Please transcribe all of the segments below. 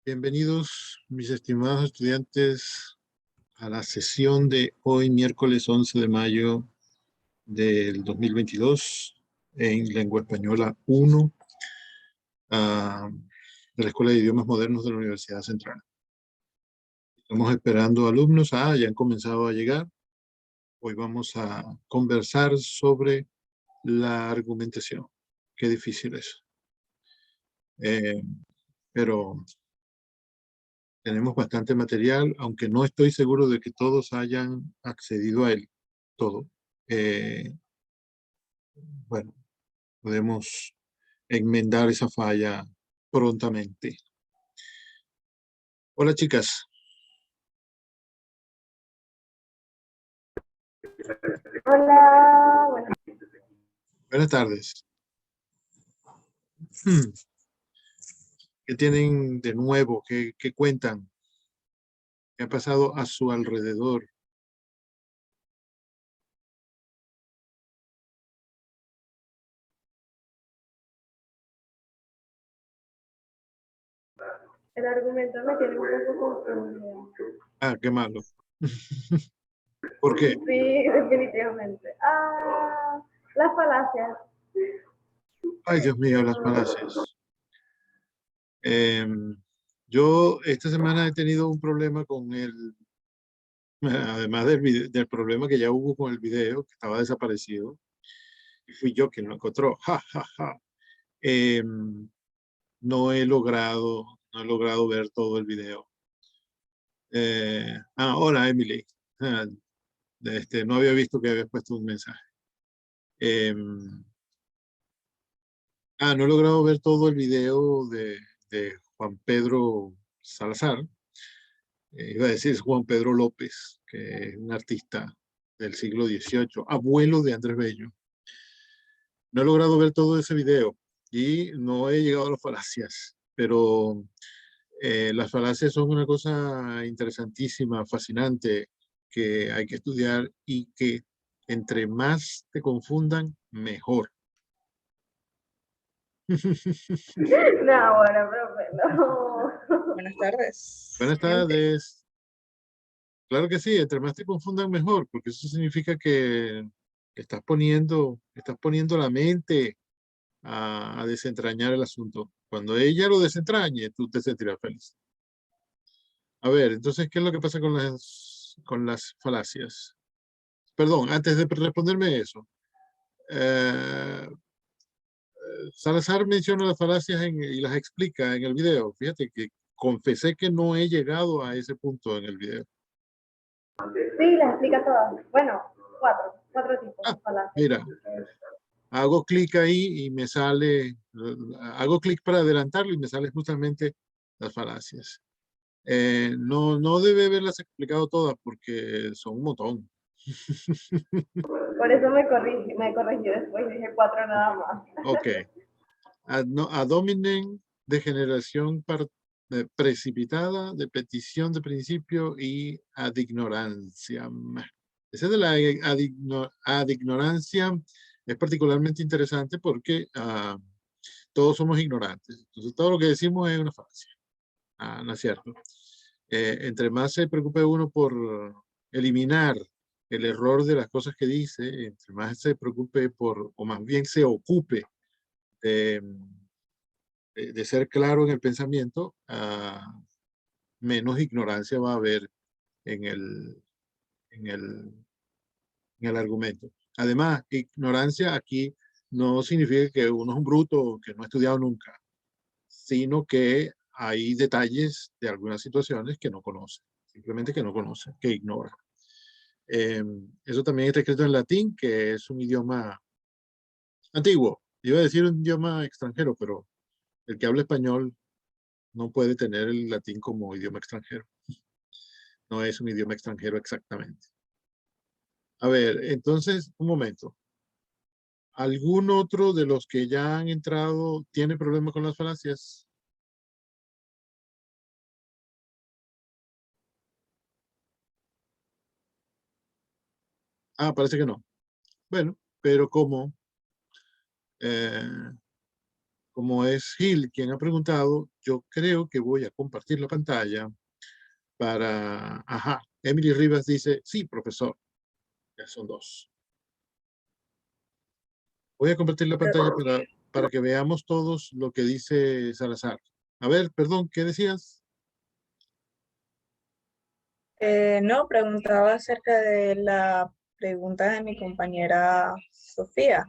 Bienvenidos, mis estimados estudiantes, a la sesión de hoy, miércoles 11 de mayo del 2022, en Lengua Española 1, de la Escuela de Idiomas Modernos de la Universidad Central. Estamos esperando alumnos. Ya han comenzado a llegar. Hoy vamos a conversar sobre la argumentación. Qué difícil es. Pero tenemos bastante material, aunque no estoy seguro de que todos hayan accedido a él. Todo. Bueno, podemos enmendar esa falla prontamente. Hola, chicas. Hola, bueno. Buenas tardes. ¿Qué tienen de nuevo? ¿Qué cuentan? ¿Qué ha pasado a su alrededor? El argumento me tiene un poco confundido. Qué malo. ¿Por qué? Sí, definitivamente. Las falacias. Ay, Dios mío, las falacias. Yo esta semana he tenido un problema con además del problema que ya hubo con el video, que estaba desaparecido, y fui yo quien lo encontró. Ja, ja, ja. No he logrado ver todo el video. Hola, Emily. No había visto que habías puesto un mensaje. No he logrado ver todo el video de Juan Pedro Salazar. Iba a decir Juan Pedro López, que es un artista del siglo XVIII, abuelo de Andrés Bello. No he logrado ver todo ese video y no he llegado a las falacias, pero las falacias son una cosa interesantísima, fascinante, que hay que estudiar y que entre más te confundan, mejor. No, bueno, profe, no. Buenas tardes. Buenas tardes. Claro que sí, entre más te confundan, mejor, porque eso significa que estás poniendo la mente a desentrañar el asunto. Cuando ella lo desentrañe, tú te sentirás feliz. A ver, entonces, ¿qué es lo que pasa con las falacias? Perdón, antes de responderme eso, Salazar menciona las falacias y las explica en el video. Fíjate que confesé que no he llegado a ese punto en el video. Sí, las explica todas. Bueno, cuatro tipos de falacias. Mira, hago clic ahí y me sale, hago clic para adelantarlo y me sale justamente las falacias. No debe haberlas explicado todas porque son un montón. Por eso me corregí después, dije 4 nada más. Ok. Ad hominem de generación precipitada, de petición de principio y ad ignorancia. Ese de la ad ignorancia es particularmente interesante porque todos somos ignorantes. Entonces todo lo que decimos es una falacia. No es cierto. Entre más se preocupe uno por eliminar el error de las cosas que dice, entre más se preocupe o más bien se ocupe de ser claro en el pensamiento, menos ignorancia va a haber en en el, en el argumento. Además, ignorancia aquí no significa que uno es un bruto que no ha estudiado nunca, sino que hay detalles de algunas situaciones que no conoce, simplemente que no conoce, que ignora. Eso también está escrito en latín, que es un idioma antiguo. Iba a decir un idioma extranjero, pero el que habla español no puede tener el latín como idioma extranjero. No es un idioma extranjero exactamente. A ver, entonces, un momento. ¿Algún otro de los que ya han entrado tiene problema con las falacias? Parece que no. Bueno, pero como como es Gil quien ha preguntado, yo creo que voy a compartir la pantalla para... Ajá, Emily Rivas dice, sí, profesor. Ya son dos. Voy a compartir la pantalla para que veamos todos lo que dice Salazar. A ver, perdón, ¿qué decías? No, preguntaba acerca de la pregunta de mi compañera Sofía.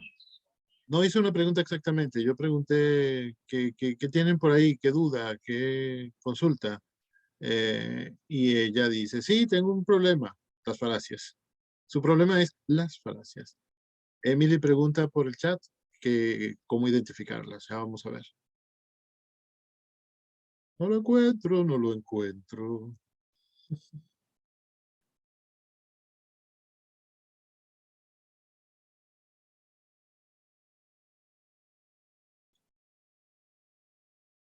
No hice una pregunta exactamente. Yo pregunté qué tienen por ahí, qué duda, qué consulta. Y ella dice, sí, tengo un problema, las falacias. Su problema es las falacias. Emily pregunta por el chat que cómo identificarlas. Ya vamos a ver. No lo encuentro, no lo encuentro.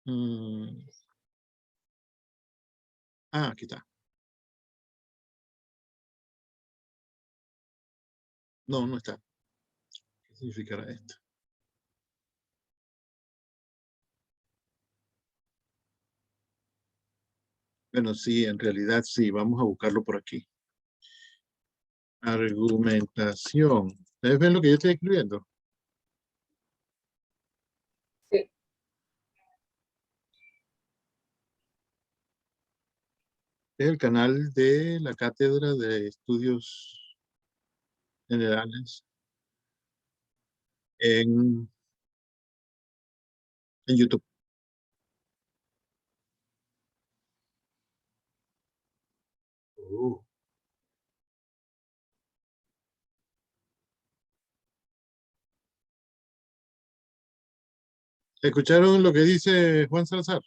Mm. Ah, aquí está. No, no está. ¿Qué significará esto? Bueno, sí, en realidad sí. Vamos a buscarlo por aquí. Argumentación. ¿Ustedes ven lo que yo estoy escribiendo? Sí. Es el canal de la Cátedra de Estudios Generales en, en YouTube. Oh. ¿Escucharon lo que dice Juan Salazar?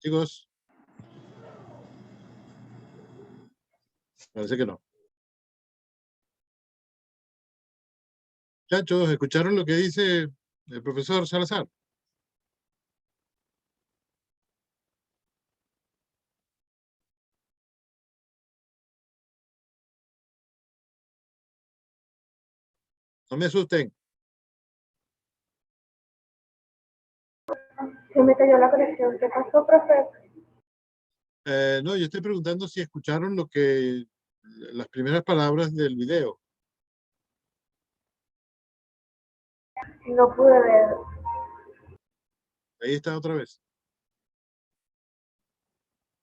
Chicos, parece que no. Muchachos, ¿escucharon lo que dice el profesor Salazar? No me asusten. Se me cayó la conexión. ¿Qué pasó, profe? No, yo estoy preguntando si escucharon las primeras palabras del video. No pude ver. Ahí está otra vez.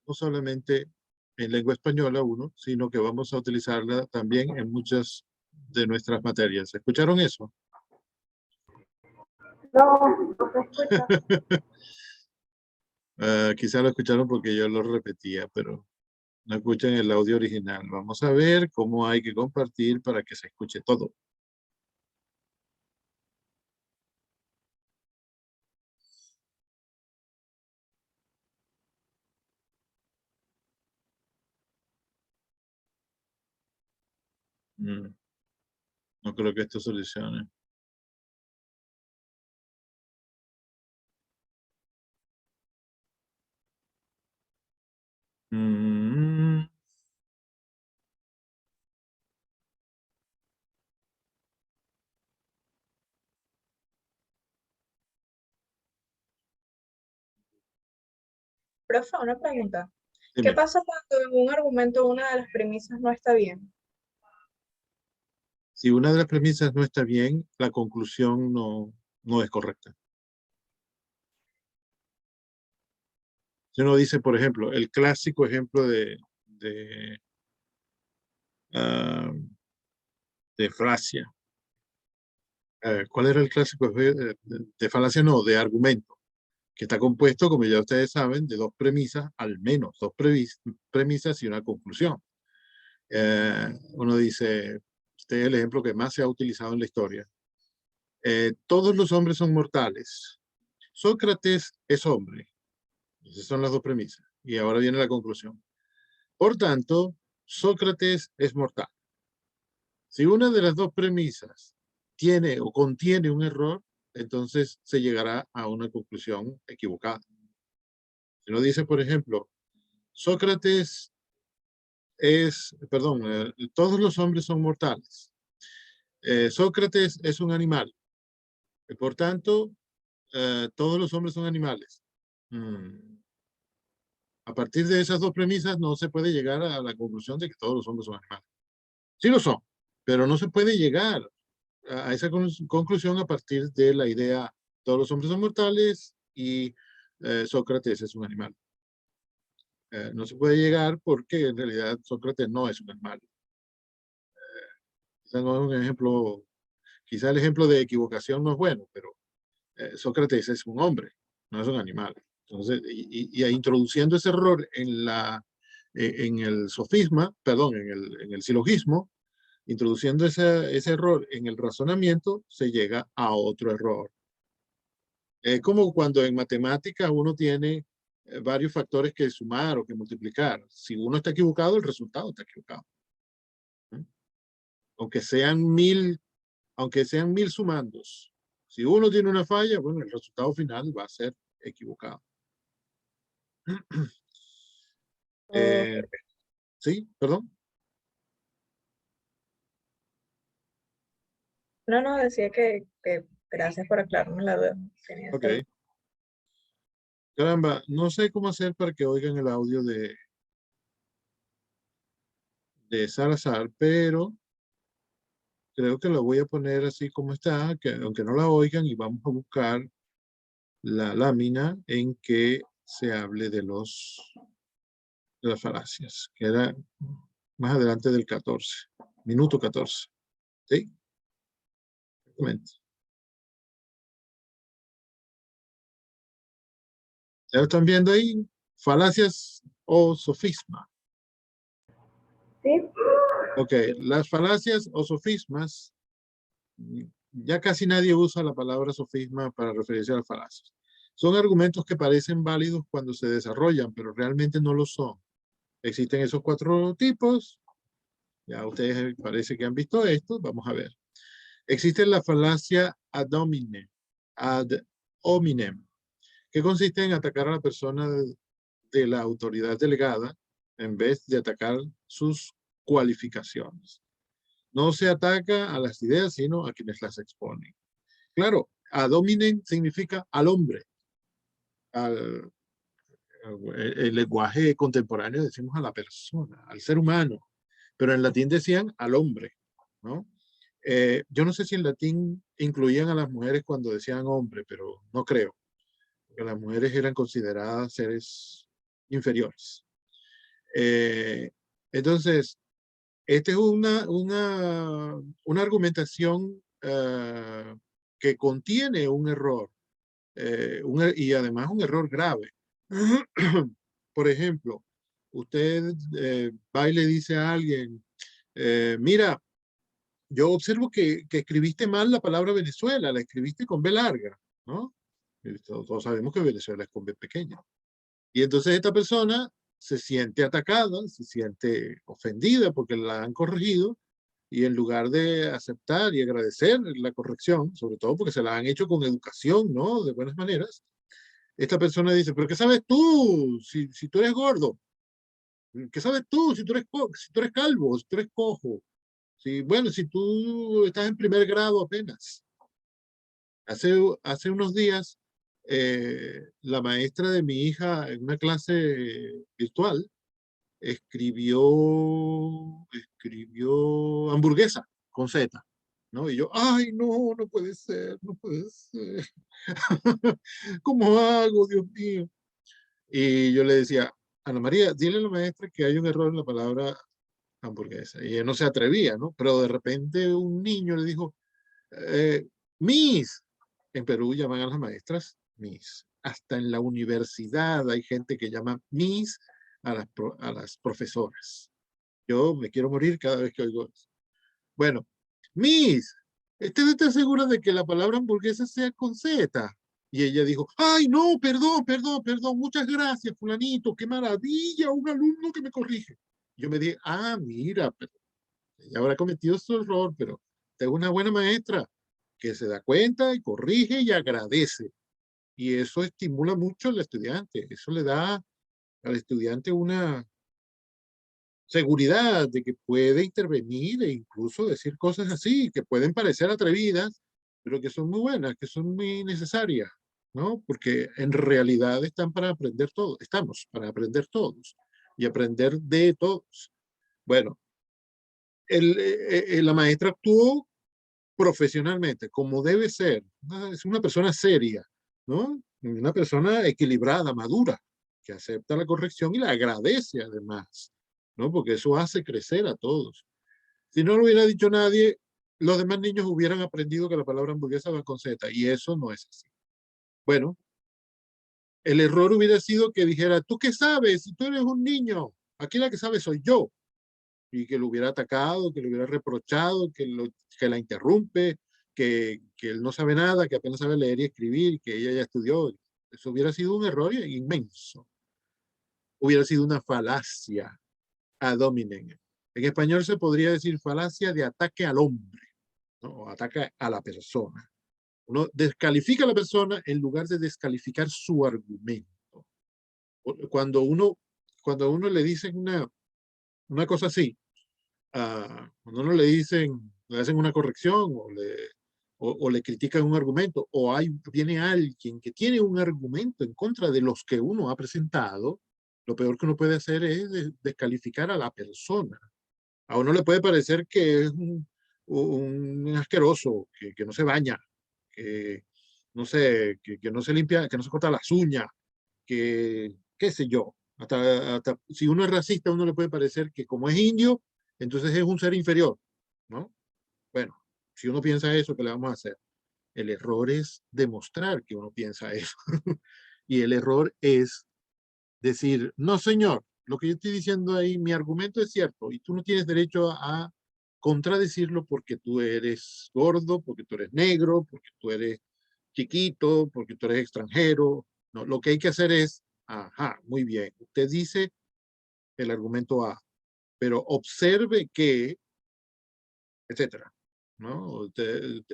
No solamente en lengua española uno, sino que vamos a utilizarla también en muchas de nuestras materias. ¿Escucharon eso? No, no se escucha. Quizá lo escucharon porque yo lo repetía, pero no escuchan el audio original. Vamos a ver cómo hay que compartir para que se escuche todo. No creo que esto solucione. Mm. Profe, una pregunta. ¿Qué Dime, pasa cuando en un argumento una de las premisas no está bien? si una de las premisas no está bien, la conclusión no es correcta. Si uno dice, por ejemplo, el clásico ejemplo ah, de falacia. ¿Cuál era el clásico de falacia? No, de argumento, que está compuesto, como ya ustedes saben, de dos premisas, al menos dos premisas y una conclusión. Uno dice, este es el ejemplo que más se ha utilizado en la historia. Todos los hombres son mortales. Sócrates es hombre. Esas son las dos premisas. Y ahora viene la conclusión. Por tanto, Sócrates es mortal. Si una de las dos premisas tiene o contiene un error, entonces se llegará a una conclusión equivocada. Si uno dice, por ejemplo, Sócrates todos los hombres son mortales. Sócrates es un animal. Por tanto, todos los hombres son animales. A partir de esas dos premisas no se puede llegar a la conclusión de que todos los hombres son animales. Sí lo son, pero no se puede llegar a esa conclusión a partir de la idea todos los hombres son mortales y Sócrates es un animal. No se puede llegar porque en realidad Sócrates no es un animal. Quizá no es un ejemplo, quizá el ejemplo de equivocación no es bueno, pero Sócrates es un hombre, no es un animal. Entonces, y introduciendo ese error en el sofisma, perdón, en el silogismo, introduciendo ese error en el razonamiento, se llega a otro error. Es como cuando en matemáticas uno tiene varios factores que sumar o que multiplicar. Si uno está equivocado, el resultado está equivocado. Aunque sean mil sumandos. Si uno tiene una falla, bueno, el resultado final va a ser equivocado. Sí, perdón. No, no, decía que gracias por aclararme la duda. Tenía Ok. esa- Caramba, no sé cómo hacer para que oigan el audio de Salazar, pero creo que lo voy a poner así como está, que aunque no la oigan, y vamos a buscar la lámina en que se hable de las falacias, que era más adelante del 14, minuto 14. ¿Sí? Exactamente. ¿Ya lo están viendo ahí? Falacias o sofisma. ¿Sí? Ok, las falacias o sofismas, ya casi nadie usa la palabra sofisma para referirse a las falacias. Son argumentos que parecen válidos cuando se desarrollan, pero realmente no lo son. Existen esos cuatro tipos. Ya ustedes parece que han visto esto. Vamos a ver. Existe la falacia ad hominem, que consiste en atacar a la persona de la autoridad delegada en vez de atacar sus cualificaciones. No se ataca a las ideas, sino a quienes las exponen. Claro, ad hominem significa al hombre. El lenguaje contemporáneo decimos a la persona, al ser humano, pero en latín decían al hombre, ¿no? Yo no sé si en latín incluían a las mujeres cuando decían hombre, pero no creo, porque las mujeres eran consideradas seres inferiores. Entonces, esta es una argumentación que contiene un error, y además un error grave. Por ejemplo, usted va y le dice a alguien, mira, yo observo que escribiste mal la palabra Venezuela, la escribiste con B larga, ¿no? Y todos sabemos que Venezuela es con B pequeña. Y entonces esta persona se siente atacada, se siente ofendida porque la han corregido y en lugar de aceptar y agradecer la corrección, sobre todo porque se la han hecho con educación, ¿no? De buenas maneras, esta persona dice, pero ¿qué sabes tú si tú eres gordo? ¿Qué sabes tú si si tú eres calvo, si tú eres cojo? Bueno, si tú estás en primer grado apenas. Hace unos días, la maestra de mi hija en una clase virtual escribió hamburguesa con Z, ¿no? Y yo, ay, no, no puede ser, no puede ser. ¿Cómo hago, Dios mío? Y yo le decía, Ana María, dile a la maestra que hay un error en la palabra hamburguesa. Y ella no se atrevía, ¿no? Pero de repente un niño le dijo, Miss, en Perú llaman a las maestras Miss. Hasta en la universidad hay gente que llama Miss a las profesoras. Yo me quiero morir cada vez que oigo eso. Bueno, Miss, ¿usted está segura de que la palabra hamburguesa sea con Z? Y ella dijo, ay, no, perdón, perdón, perdón, muchas gracias, fulanito, qué maravilla, un alumno que me corrige. Yo me dije, ah, mira, pero ella habrá cometido su error, pero es una buena maestra que se da cuenta y corrige y agradece. Y eso estimula mucho al estudiante, eso le da al estudiante seguridad de que puede intervenir e incluso decir cosas así, que pueden parecer atrevidas, pero que son muy buenas, que son muy necesarias, ¿no? Porque en realidad están para aprender todos, estamos para aprender todos y aprender de todos. Bueno, la maestra actuó profesionalmente, como debe ser. Es una persona seria, ¿no? Una persona equilibrada, madura, que acepta la corrección y la agradece además, ¿no? Porque eso hace crecer a todos. Si no lo hubiera dicho nadie, los demás niños hubieran aprendido que la palabra hamburguesa va con Z, y eso no es así. Bueno, el error hubiera sido que dijera, ¿tú qué sabes? Si tú eres un niño, aquí la que sabe soy yo. Y que lo hubiera atacado, que lo hubiera reprochado, que la interrumpe, que él no sabe nada, que apenas sabe leer y escribir, que ella ya estudió. Eso hubiera sido un error inmenso. Hubiera sido una falacia ad hominem. En español se podría decir falacia de ataque al hombre, ¿no? O ataque a la persona. Uno descalifica a la persona en lugar de descalificar su argumento. Cuando a uno le dicen una cosa así, cuando uno le dicen, le hacen una corrección o le critican un argumento, o viene alguien que tiene un argumento en contra de los que uno ha presentado, lo peor que uno puede hacer es descalificar a la persona. A uno le puede parecer que es un asqueroso, que no se baña, que no sé, que no se limpia, que no se corta las uñas, que qué sé yo. Hasta si uno es racista, a uno le puede parecer que como es indio, entonces es un ser inferior, ¿no? Bueno, si uno piensa eso, ¿qué le vamos a hacer? El error es demostrar que uno piensa eso. Y el error es decir, no señor, lo que yo estoy diciendo ahí, mi argumento es cierto y tú no tienes derecho a contradecirlo porque tú eres gordo, porque tú eres negro, porque tú eres chiquito, porque tú eres extranjero. No, lo que hay que hacer es, ajá, muy bien, usted dice el argumento A, pero observe que, etcétera, ¿no?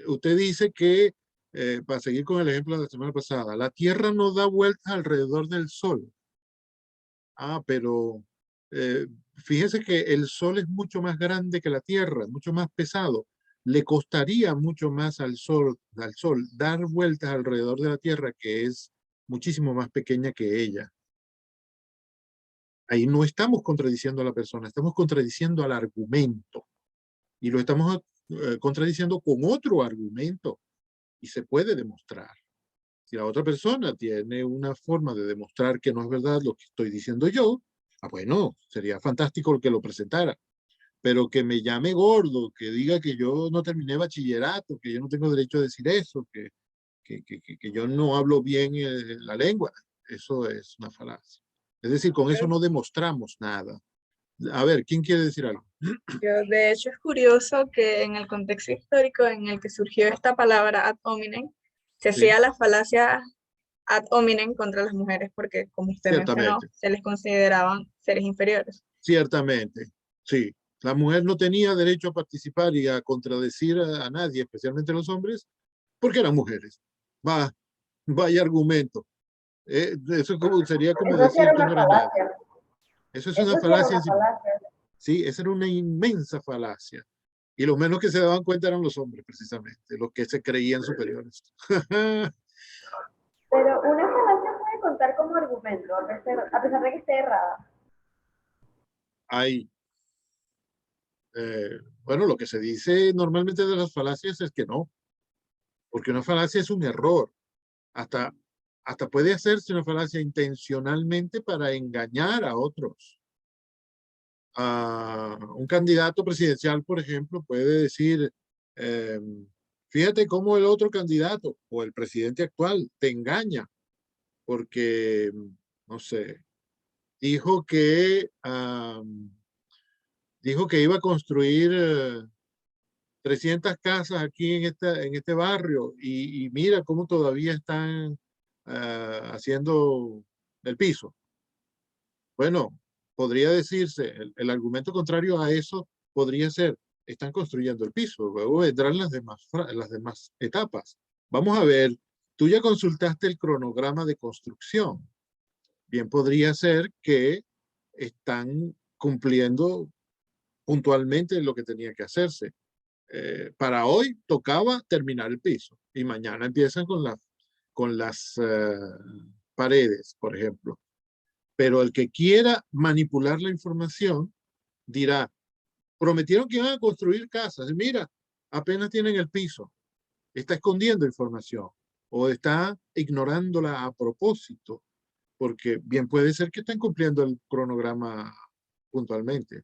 Usted dice que, para seguir con el ejemplo de la semana pasada, la Tierra no da vueltas alrededor del Sol. Pero fíjese que el Sol es mucho más grande que la Tierra, mucho más pesado. Le costaría mucho más al Sol dar vueltas alrededor de la Tierra, que es muchísimo más pequeña que ella. Ahí no estamos contradiciendo a la persona, estamos contradiciendo al argumento. Y lo estamos contradiciendo con otro argumento. Y se puede demostrar. Si la otra persona tiene una forma de demostrar que no es verdad lo que estoy diciendo yo, bueno, sería fantástico que lo presentara. Pero que me llame gordo, que diga que yo no terminé bachillerato, que yo no tengo derecho a decir eso, que yo no hablo bien la lengua, eso es una falacia. Es decir, con eso no demostramos nada. A ver, ¿quién quiere decir algo? De hecho, es curioso que en el contexto histórico en el que surgió esta palabra ad hominem, se Sí, hacía la falacia ad hominem contra las mujeres porque, como usted mencionó, ciertamente, se les consideraban seres inferiores. ciertamente, sí. La mujer no tenía derecho a participar y a contradecir a nadie, especialmente a los hombres, porque eran mujeres. Vaya argumento. Eso sería como Eso sí decir era que una no eres nadie. falacia. Eso es una Eso sí era falacia una en sí misma. falacia. Sí, esa era una inmensa falacia. Y los menos que se daban cuenta eran los hombres, precisamente, los que se creían superiores. Pero una falacia puede contar como argumento, a pesar de que esté errada. Hay, bueno, lo que se dice normalmente de las falacias es que no, porque una falacia es un error. Hasta, hasta puede hacerse una falacia intencionalmente para engañar a otros. Un candidato presidencial, por ejemplo, puede decir, eh, fíjate cómo el otro candidato o el presidente actual te engaña, porque, no sé, dijo que, dijo que iba a construir 300 casas aquí en este barrio y mira cómo todavía están haciendo el piso. Bueno, podría decirse, el argumento contrario a eso podría ser, están construyendo el piso, luego vendrán las demás etapas. Vamos a ver, tú ya consultaste el cronograma de construcción. Bien podría ser que están cumpliendo puntualmente lo que tenía que hacerse. Para hoy tocaba terminar el piso y mañana empiezan con las paredes, por ejemplo. Pero el que quiera manipular la información dirá, prometieron que iban a construir casas. Mira, apenas tienen el piso. Está escondiendo información o está ignorándola a propósito, porque bien puede ser que estén cumpliendo el cronograma puntualmente.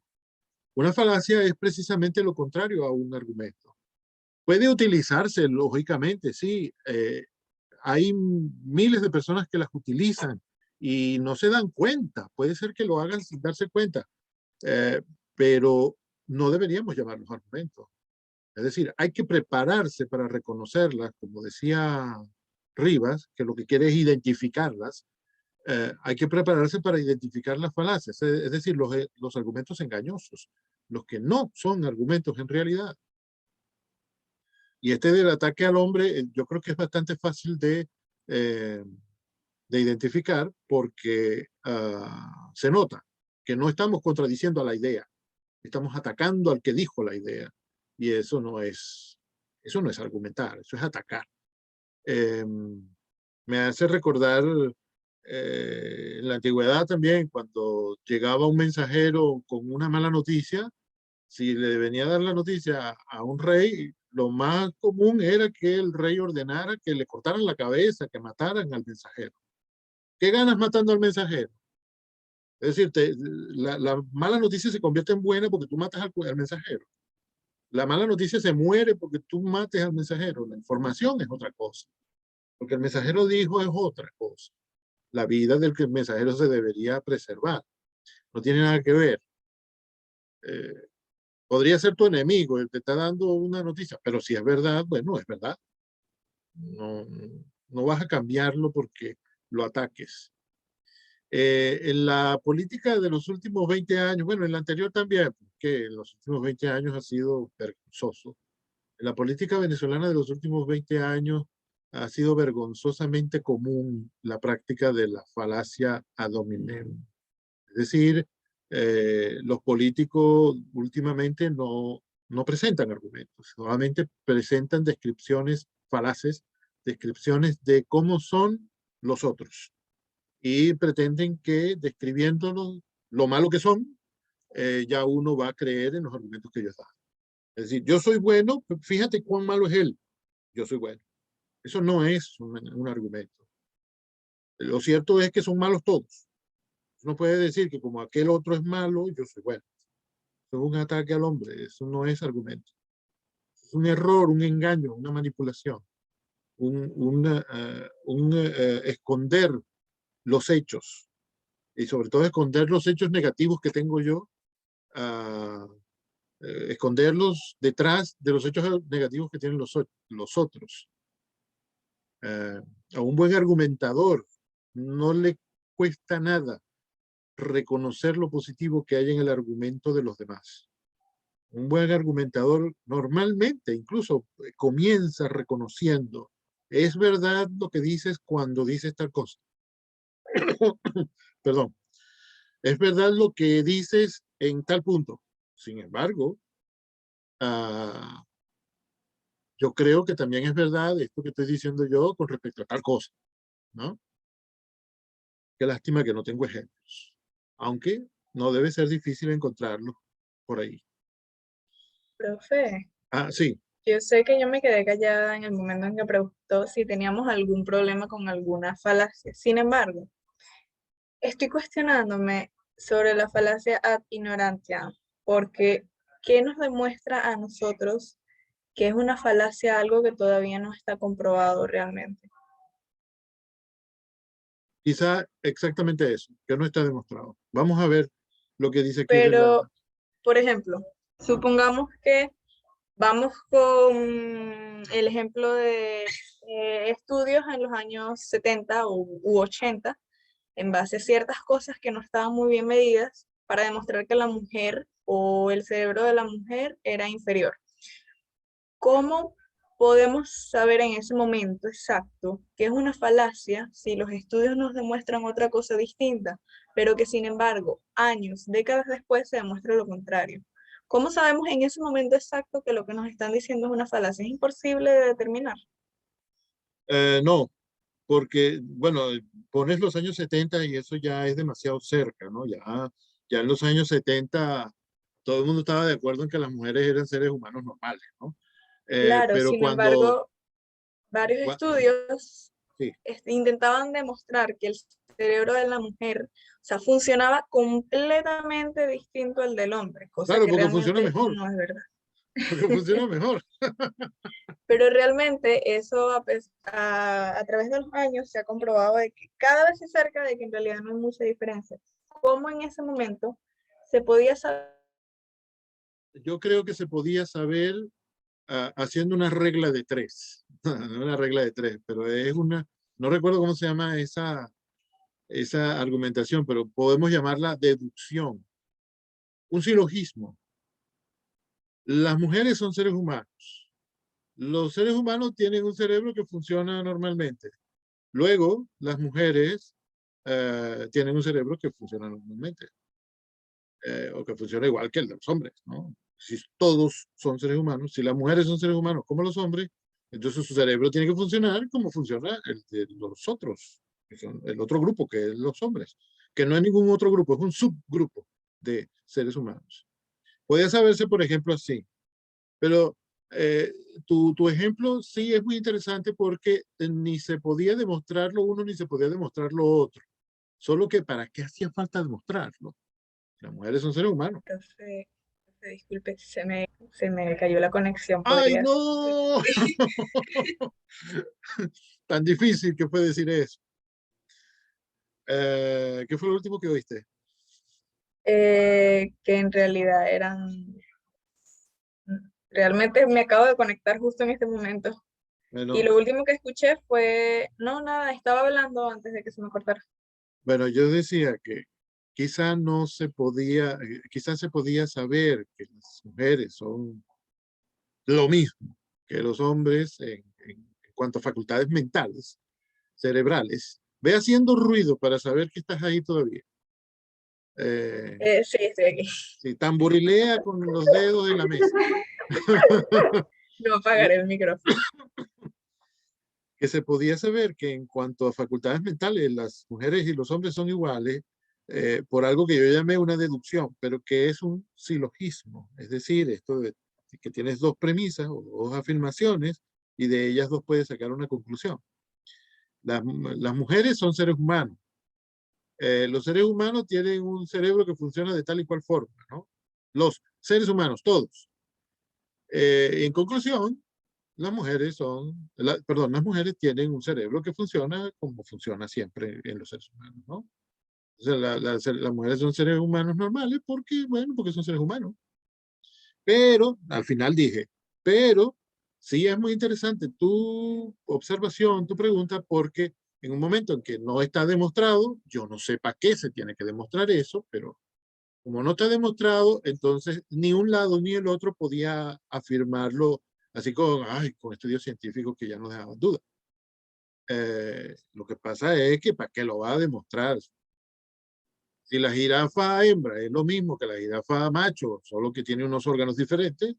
Una falacia es precisamente lo contrario a un argumento. Puede utilizarse, lógicamente, sí. Hay miles de personas que las utilizan y no se dan cuenta. Puede ser que lo hagan sin darse cuenta, pero no deberíamos llamarlos argumentos. Es decir, hay que prepararse para reconocerlas, como decía Rivas, que lo que quiere es identificarlas. Hay que prepararse para identificar las falacias, es decir, los argumentos engañosos, los que no son argumentos en realidad. Y este del ataque al hombre, yo creo que es bastante fácil de identificar porque se nota que no estamos contradiciendo a la idea, estamos atacando al que dijo la idea. Y eso no es argumentar, eso es atacar. Me hace recordar en la antigüedad también, cuando llegaba un mensajero con una mala noticia, si le venía a dar la noticia a un rey, lo más común era que el rey ordenara que le cortaran la cabeza, que mataran al mensajero. ¿Qué ganas matando al mensajero? Es decir, la mala noticia se convierte en buena porque tú matas al mensajero. La mala noticia se muere porque tú mates al mensajero. La información es otra cosa. Porque el mensajero dijo es otra cosa. La vida del mensajero se debería preservar. No tiene nada que ver. Podría ser tu enemigo, el que te está dando una noticia, pero si es verdad, bueno, es verdad. No, no vas a cambiarlo porque lo ataques. En la política de los últimos 20 años, bueno, en la anterior también, porque en los últimos 20 años ha sido vergonzoso. En la política venezolana de los últimos 20 años ha sido vergonzosamente común la práctica de la falacia ad hominem. Es decir, los políticos últimamente no presentan argumentos, solamente presentan descripciones falaces, descripciones de cómo son los otros. Y pretenden que describiéndolos lo malo que son, ya uno va a creer en los argumentos que ellos dan. Es decir, yo soy bueno, fíjate cuán malo es él, yo soy bueno. Eso no es un argumento. Lo cierto es que son malos todos. No puede decir que como aquel otro es malo, yo soy bueno. Eso es un ataque al hombre, eso no es argumento. Es un error, un engaño, una manipulación, esconder los hechos y sobre todo esconder los hechos negativos que tengo yo, esconderlos detrás de los hechos negativos que tienen los otros. A un buen argumentador no le cuesta nada reconocer lo positivo que hay en el argumento de los demás. Un buen argumentador normalmente incluso comienza reconociendo, es verdad lo que dices cuando dices tal cosa. Perdón. Es verdad lo que dices en tal punto. Sin embargo, yo creo que también es verdad esto que estoy diciendo yo con respecto a tal cosa, ¿no? Qué lástima que no tengo ejemplos. Aunque no debe ser difícil encontrarlos por ahí. Profe, Sí. yo sé que yo me quedé callada en el momento en que preguntó si teníamos algún problema con alguna falacia. Sin embargo, estoy cuestionándome sobre la falacia ad ignorantia, porque ¿qué nos demuestra a nosotros que es una falacia algo que todavía no está comprobado realmente? Quizá exactamente eso, que no está demostrado. Vamos a ver lo que dice aquí de la... Pero, por ejemplo, supongamos que vamos con el ejemplo de estudios en los años 70 u 80, en base a ciertas cosas que no estaban muy bien medidas, para demostrar que la mujer o el cerebro de la mujer era inferior. ¿Cómo podemos saber en ese momento exacto que es una falacia si los estudios nos demuestran otra cosa distinta, pero que sin embargo, años, décadas después se demuestra lo contrario. ¿Cómo sabemos en ese momento exacto que lo que nos están diciendo es una falacia? Es imposible de determinar. No, porque, bueno, pones los años 70 y eso ya es demasiado cerca, ¿no? Ya en los años 70 todo el mundo estaba de acuerdo en que las mujeres eran seres humanos normales, ¿no? Claro, Pero sin cuando, embargo, varios cua- estudios sí, intentaban demostrar que el cerebro de la mujer, o sea, funcionaba completamente distinto al del hombre, cosa claro, que porque funciona realmente mejor, no es verdad. porque funciona mejor. Pero realmente eso a través de los años se ha comprobado de que cada vez se acerca de que en realidad no hay mucha diferencia. ¿Cómo en ese momento se podía saber? Yo creo que se podía saber haciendo una regla de tres, una regla de tres, pero es una, no recuerdo cómo se llama esa argumentación, pero podemos llamarla deducción, un silogismo. Las mujeres son seres humanos. Los seres humanos tienen un cerebro que funciona normalmente. Luego, las mujeres tienen un cerebro que funciona normalmente, o que funciona igual que el de los hombres, ¿no? Si todos son seres humanos, si las mujeres son seres humanos como los hombres, entonces su cerebro tiene que funcionar como funciona el de los otros, que son el otro grupo, que es los hombres, que no es ningún otro grupo, es un subgrupo de seres humanos. Puede saberse, por ejemplo, así, pero eh, tu ejemplo sí es muy interesante porque ni se podía demostrar lo uno ni se podía demostrar lo otro. Solo que ¿para qué hacía falta demostrarlo? Las mujeres son seres humanos. Profe, disculpe, se me cayó la conexión, ¡Ay, podría. no! Tan difícil que fue decir eso. ¿Qué fue lo último que oíste? Que en realidad realmente me acabo de conectar justo en este momento. Y Bueno, lo último que escuché fue, no, nada, estaba hablando antes de que se me cortara. bueno, yo decía que quizá no se podía, quizás se podía saber que las mujeres son lo mismo que los hombres en cuanto a facultades mentales, cerebrales. Ve haciendo ruido para saber que estás ahí todavía. Sí, estoy aquí. Sí, tamborilea con los dedos en la mesa. No apagaré el micrófono. Que se podía saber que en cuanto a facultades mentales, las mujeres y los hombres son iguales por algo que yo llamé una deducción, pero que es un silogismo. Es decir, esto de que tienes dos premisas o dos afirmaciones y de ellas dos puedes sacar una conclusión. Las mujeres son seres humanos. Los seres humanos tienen un cerebro que funciona de tal y cual forma, ¿no? Los seres humanos, todos. En conclusión, las mujeres tienen un cerebro que funciona como funciona siempre en los seres humanos, ¿no? O sea, las mujeres son seres humanos normales porque, bueno, porque son seres humanos. Pero, al final dije, pero sí es muy interesante tu observación, tu pregunta, porque en un momento en que no está demostrado, yo no sé para qué se tiene que demostrar eso, pero como no está demostrado, entonces ni un lado ni el otro podía afirmarlo así con estudios científicos que ya no dejaban duda. Lo que pasa es que ¿para qué lo va a demostrar? Si la jirafa hembra es lo mismo que la jirafa macho, solo que tiene unos órganos diferentes,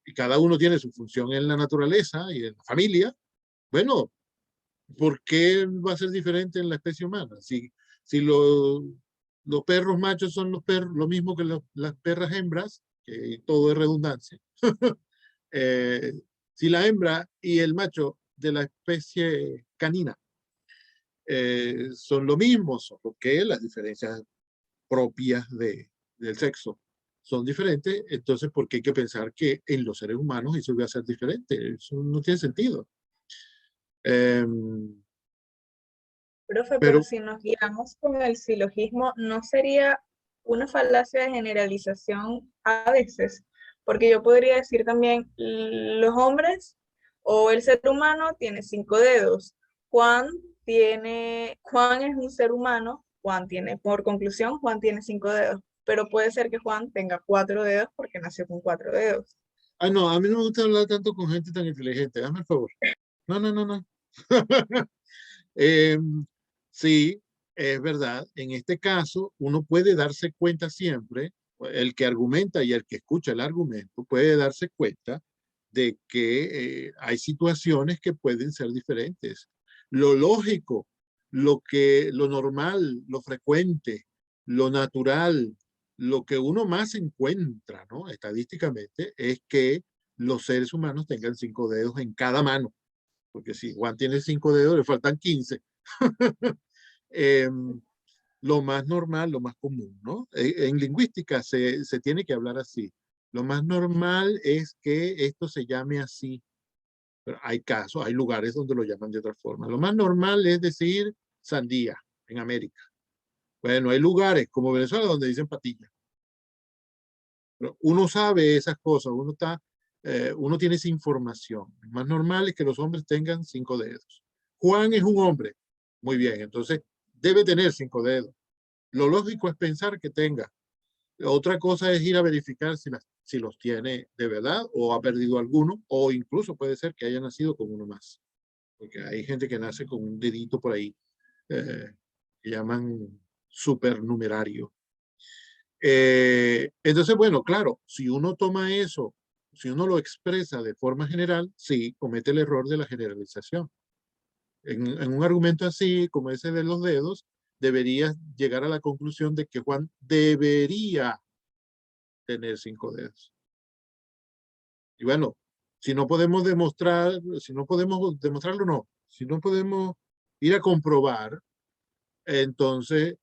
y cada uno tiene su función en la naturaleza y en la familia, bueno, ¿por qué va a ser diferente en la especie humana? Si los perros machos son lo mismo que las perras hembras, que todo es redundancia, eh, si la hembra y el macho de la especie canina son lo mismo, solo que las diferencias propias del sexo son diferentes, entonces ¿por qué hay que pensar que en los seres humanos eso va a ser diferente? Eso no tiene sentido. Eh, Profe, pero pero si nos guiamos con el silogismo, ¿no sería una falacia de generalización a veces? Porque yo podría decir también, los hombres o el ser humano tiene 5 dedos. Juan es un ser humano, Juan tiene, por conclusión, Juan tiene 5 dedos. Pero puede ser que Juan tenga 4 dedos porque nació con 4 dedos. Ah, no, a mí no me gusta hablar tanto con gente tan inteligente. Hazme el favor. No, no, no, no. Sí, es verdad. En este caso, uno puede darse cuenta siempre, el que argumenta y el que escucha el argumento puede darse cuenta de que hay situaciones que pueden ser diferentes. Lo lógico, lo normal, lo frecuente, lo natural, lo que uno más encuentra, ¿no? Estadísticamente, es que los seres humanos tengan 5 dedos en cada mano. Porque si Juan tiene 5 dedos, le faltan 15. Eh, lo más normal, lo más común, ¿no? En lingüística se tiene que hablar así. Lo más normal es que esto se llame así. Pero hay casos, hay lugares donde lo llaman de otra forma. Lo más normal es decir sandía en América. Bueno, hay lugares como Venezuela donde dicen patilla. Pero uno sabe esas cosas, uno tiene esa información. Lo más normal es que los hombres tengan 5 dedos. Juan es un hombre. Muy bien, entonces debe tener 5 dedos. Lo lógico es pensar que tenga. Otra cosa es ir a verificar si los tiene de verdad o ha perdido alguno, o incluso puede ser que haya nacido con uno más. Porque hay gente que nace con un dedito por ahí, que llaman supernumerario. Entonces, bueno, claro, si uno toma eso, si uno lo expresa de forma general, sí, comete el error de la generalización. En un argumento así, como ese de los dedos, deberías llegar a la conclusión de que Juan debería tener 5 dedos. Y bueno, si no podemos demostrarlo, no. Si no podemos ir a comprobar, entonces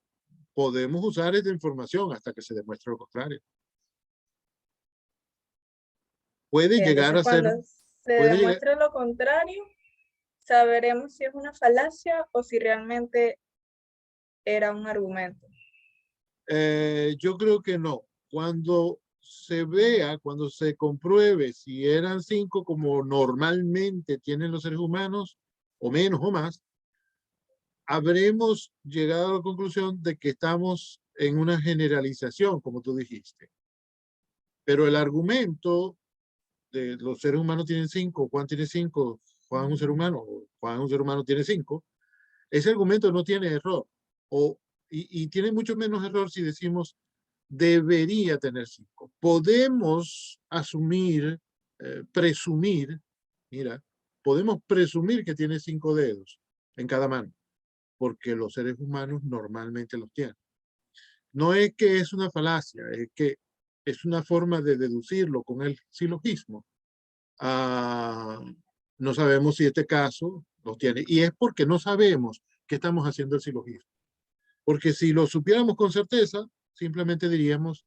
podemos usar esta información hasta que se demuestre lo contrario. Puede Y llegar entonces a ser, cuando se puede llegar, demuestre lo contrario, saberemos si es una falacia o si realmente era un argumento. yo creo que no. Cuando se vea, cuando se compruebe si eran 5 como normalmente tienen los seres humanos, o menos o más, habremos llegado a la conclusión de que estamos en una generalización, como tú dijiste. Pero el argumento de los seres humanos tienen 5, Juan tiene 5, Juan es un ser humano, Juan es un ser humano tiene 5, ese argumento no tiene error. Y tiene mucho menos error si decimos debería tener 5. Podemos asumir, presumir, mira, podemos presumir que tiene 5 dedos en cada mano, porque los seres humanos normalmente los tienen. No es que es una falacia, es que es una forma de deducirlo con el silogismo. No sabemos si este caso los tiene. Y es porque no sabemos que estamos haciendo el silogismo. Porque si lo supiéramos con certeza, simplemente diríamos,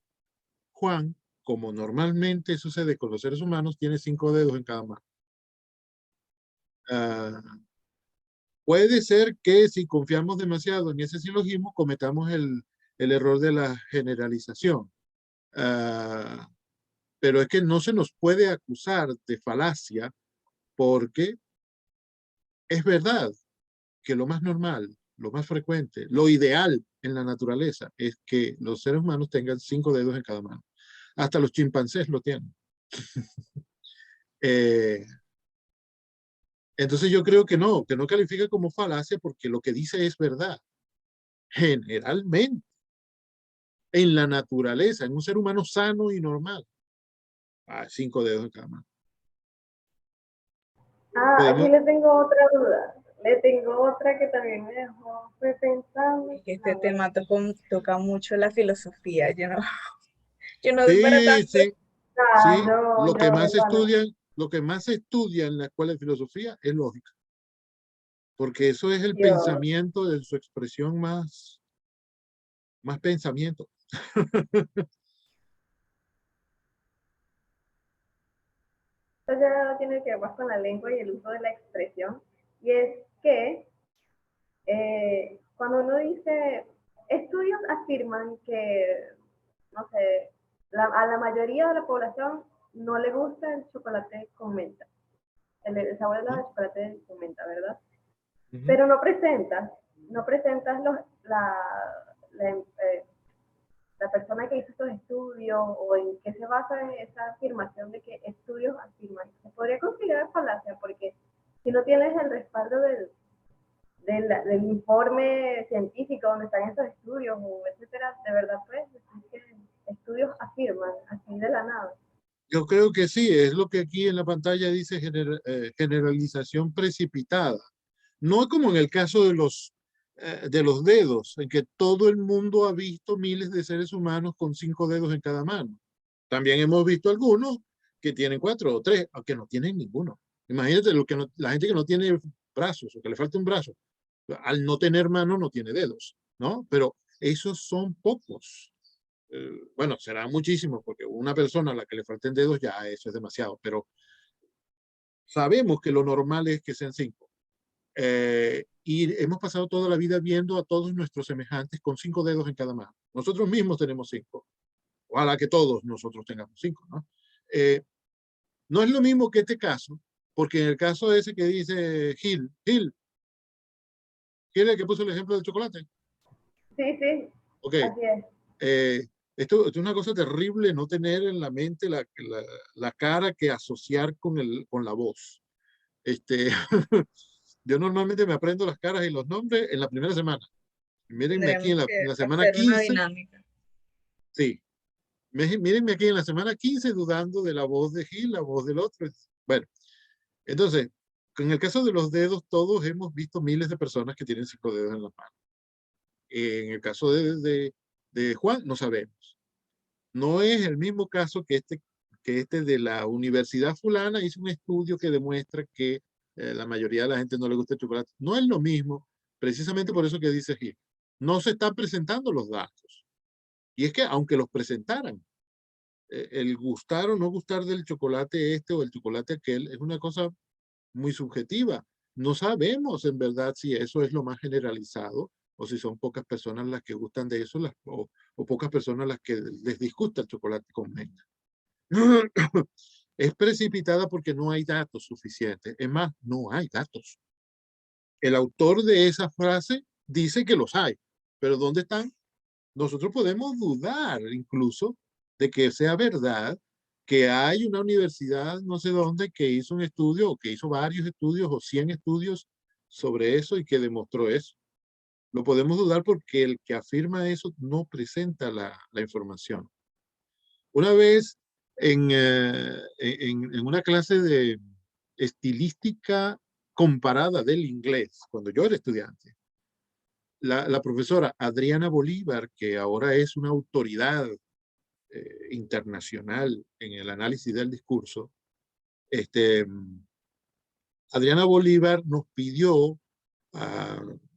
Juan, como normalmente sucede con los seres humanos, tiene 5 dedos en cada mano. Puede ser que si confiamos demasiado en ese silogismo, cometamos el error de la generalización. Pero es que no se nos puede acusar de falacia porque es verdad que lo más normal, lo más frecuente, lo ideal en la naturaleza es que los seres humanos tengan 5 dedos en cada mano. Hasta los chimpancés lo tienen. Eh, entonces yo creo que no califica como falacia porque lo que dice es verdad. Generalmente, en la naturaleza, en un ser humano sano y normal, 5 dedos en cada mano. Aquí Podemos, le tengo otra duda. Le tengo otra que también me dejó fue pensando. Es que este tema toca mucho la filosofía. Yo no doy para sí, tanto. sí, Ah, sí, yo, de pana. lo que más se estudia en la escuela de filosofía es lógica, porque eso es el Dios. pensamiento de su expresión más pensamiento. Esto ya tiene que ver más con la lengua y el uso de la expresión. Y es que cuando uno dice, estudios afirman que, no sé, a la mayoría de la población no le gusta el chocolate con menta, el sabor de la chocolate con menta, ¿verdad? Ujú. Pero no presentas la persona que hizo estos estudios o en qué se basa esa afirmación de que estudios afirman. Se podría considerar falacia porque si no tienes el respaldo del informe científico donde están esos estudios, o etcétera, de verdad, pues, decir que estudios afirman así de la nada. Yo creo que sí, es lo que aquí en la pantalla dice generalización precipitada. No como en el caso de los dedos, en que todo el mundo ha visto miles de seres humanos con 5 dedos en cada mano. También hemos visto algunos que tienen 4 o 3, aunque no tienen ninguno. Imagínate la gente que no tiene brazos o que le falta un brazo. Al no tener mano no tiene dedos, ¿no? Pero esos son pocos. Bueno, serán muchísimos, porque una persona a la que le falten dedos ya eso es demasiado, pero sabemos que lo normal es que sean 5. Y hemos pasado toda la vida viendo a todos nuestros semejantes con 5 dedos en cada mano. Nosotros mismos tenemos 5. Ojalá que todos nosotros tengamos 5, ¿no? No es lo mismo que este caso, porque en el caso ese que dice Gil es el que puso el ejemplo del chocolate. Sí, sí, Ok. así es. Esto es una cosa terrible no tener en la mente la cara que asociar con la voz. Yo normalmente me aprendo las caras y los nombres en la primera semana. Mírenme aquí Tendremos en que la semana hacer una 15. dinámica. Sí, mírenme aquí en la semana 15 dudando de la voz de Gil, la voz del otro. Bueno, entonces, en el caso de los dedos, todos hemos visto miles de personas que tienen 5 dedos en la mano. En el caso de Juan, no sabemos. No es el mismo caso que este de la Universidad Fulana hizo un estudio que demuestra que la mayoría de la gente no le gusta el chocolate. No es lo mismo, precisamente por eso que dice Gil. No se están presentando los datos. Y es que aunque los presentaran, el gustar o no gustar del chocolate este o el chocolate aquel es una cosa muy subjetiva. No sabemos en verdad si eso es lo más generalizado o si son pocas personas las que gustan de eso o pocas personas las que les disgusta el chocolate con menta. Es precipitada porque no hay datos suficientes. Es más, no hay datos. El autor de esa frase dice que los hay, pero ¿dónde están? Nosotros podemos dudar incluso de que sea verdad que hay una universidad no sé dónde que hizo un estudio o que hizo varios estudios o 100 estudios sobre eso y que demostró eso. Lo podemos dudar porque el que afirma eso no presenta la información. Una vez en una clase de estilística comparada del inglés, cuando yo era estudiante, la profesora Adriana Bolívar, que ahora es una autoridad internacional en el análisis del discurso, Adriana Bolívar nos pidió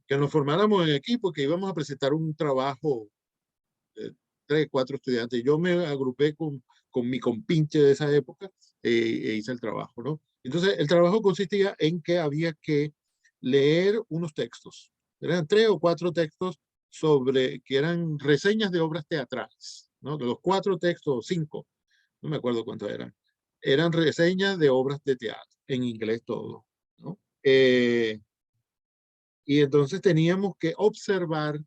que nos formáramos en equipo, que íbamos a presentar un trabajo de 3, 4 estudiantes. Yo me agrupé con mi compinche de esa época e hice el trabajo, ¿no? Entonces, el trabajo consistía en que había que leer unos textos. Eran 3 o 4 textos que eran reseñas de obras teatrales, ¿no? De los 4 textos, 5, no me acuerdo cuántos eran. Eran reseñas de obras de teatro, en inglés todo, ¿no? Y entonces teníamos que observar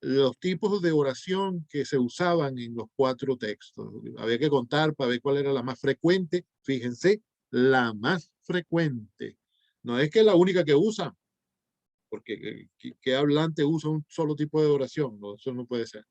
los tipos de oración que se usaban en los 4 textos. Había que contar para ver cuál era la más frecuente. Fíjense, la más frecuente. No es que la única que usan, porque ¿qué hablante usa un solo tipo de oración? No, eso no puede ser.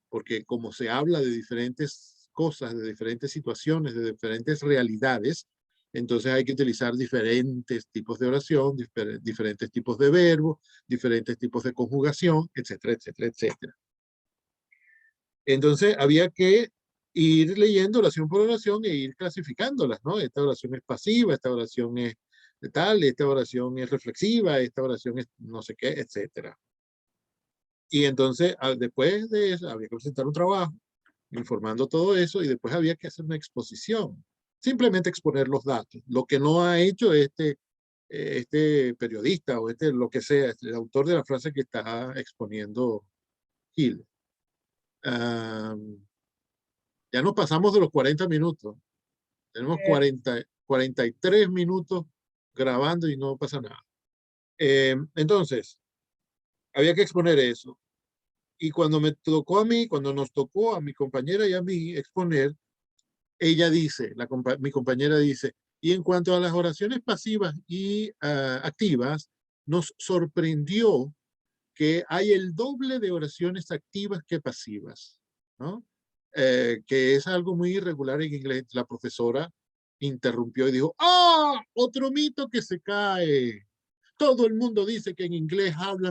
Porque como se habla de diferentes cosas, de diferentes situaciones, de diferentes realidades, entonces hay que utilizar diferentes tipos de oración, diferentes tipos de verbos, diferentes tipos de conjugación, etcétera, etcétera, etcétera. Entonces había que ir leyendo oración por oración e ir clasificándolas, ¿no? Esta oración es pasiva, esta oración es tal, esta oración es reflexiva, esta oración es no sé qué, etcétera. Y entonces, después de eso, había que presentar un trabajo informando todo eso y después había que hacer una exposición. Simplemente exponer los datos. Lo que no ha hecho este periodista o lo que sea, el autor de la frase que está exponiendo Gil. Ya nos pasamos de los 40 minutos. Tenemos 43 minutos grabando y no pasa nada. Entonces, había que exponer eso. Y cuando me tocó a mí, cuando nos tocó a mi compañera y a mí exponer, ella dice, mi compañera dice, y en cuanto a las oraciones pasivas y activas, nos sorprendió que hay el doble de oraciones activas que pasivas, ¿no? Que es algo muy irregular en inglés. La profesora interrumpió y dijo, ¡ah! Otro mito que se cae. Todo el mundo dice que en inglés hablan